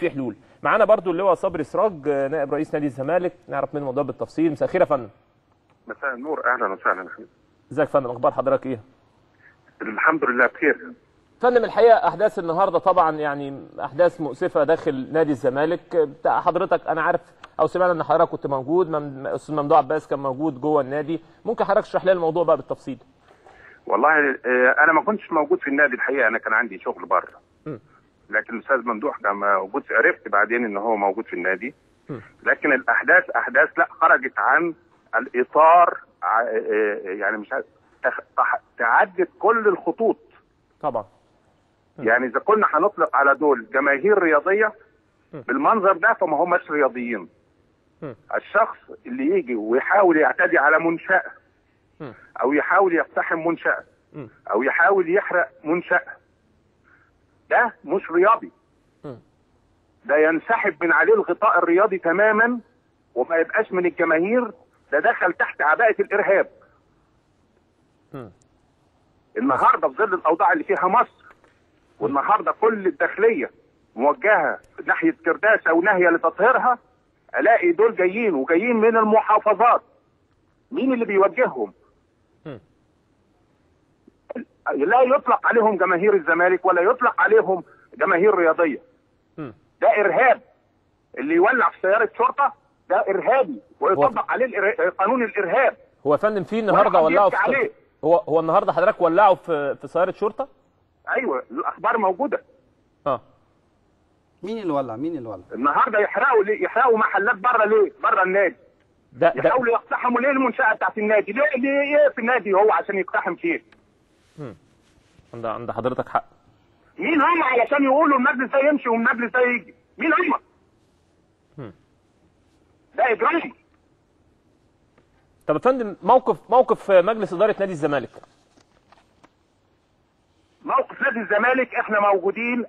في حلول. معانا برضو اللواء صبري سراج نائب رئيس نادي الزمالك، نعرف منه الموضوع بالتفصيل. مساء الخير يا فندم. مساء النور، اهلا وسهلا. ازيك يا فندم، اخبار حضرتك ايه؟ الحمد لله بخير. فندم الحقيقه احداث النهارده طبعا يعني احداث مؤسفه داخل نادي الزمالك. بتاع حضرتك انا عارف او سمعنا ان حضرتك كنت موجود، استاذ ممدوح عباس كان موجود جوه النادي، ممكن حضرتك تشرح لنا الموضوع بقى بالتفصيل؟ والله انا ما كنتش موجود في النادي الحقيقه، انا كان عندي شغل بره. لكن الاستاذ ممدوح كان موجود، عرفت بعدين ان هو موجود في النادي. لكن الاحداث لا خرجت عن الاطار، يعني مش تعدت كل الخطوط طبعا. يعني اذا كنا هنطلق على دول جماهير رياضيه بالمنظر ده فما هماش رياضيين. الشخص اللي يجي ويحاول يعتدي على منشأة او يحاول يقتحم منشأة او يحاول يحرق منشأة، ده مش رياضي. ده ينسحب من عليه الغطاء الرياضي تماما وما يبقاش من الجماهير، ده دخل تحت عباءة الارهاب. النهارده في ظل الاوضاع اللي فيها مصر، والنهارده كل الداخليه موجهه ناحيه كرداسه وناهيه لتطهيرها، الاقي دول جايين من المحافظات. مين اللي بيوجههم؟ لا يطلق عليهم جماهير الزمالك ولا يطلق عليهم جماهير رياضيه. ده ارهاب. اللي يولع في سياره شرطه ده ارهابي ويطبق عليه قانون الارهاب. هو يا فندم في النهارده ولعوا في هو النهارده حضرتك ولعوا في سياره شرطه؟ ايوه الاخبار موجوده. مين اللي ولع؟ النهارده يحرقوا محلات بره ليه؟ بره النادي. يحاولوا يقتحموا ليه المنشأة بتاعت النادي؟ ليه ايه في النادي هو عشان يقتحم فيه؟ عند حضرتك حق. مين هم علشان يقولوا المجلس ده يمشي والمجلس ده يجي؟ مين هم؟ ده اجرام. طب يا فندم موقف مجلس اداره نادي الزمالك. موقف نادي الزمالك احنا موجودين.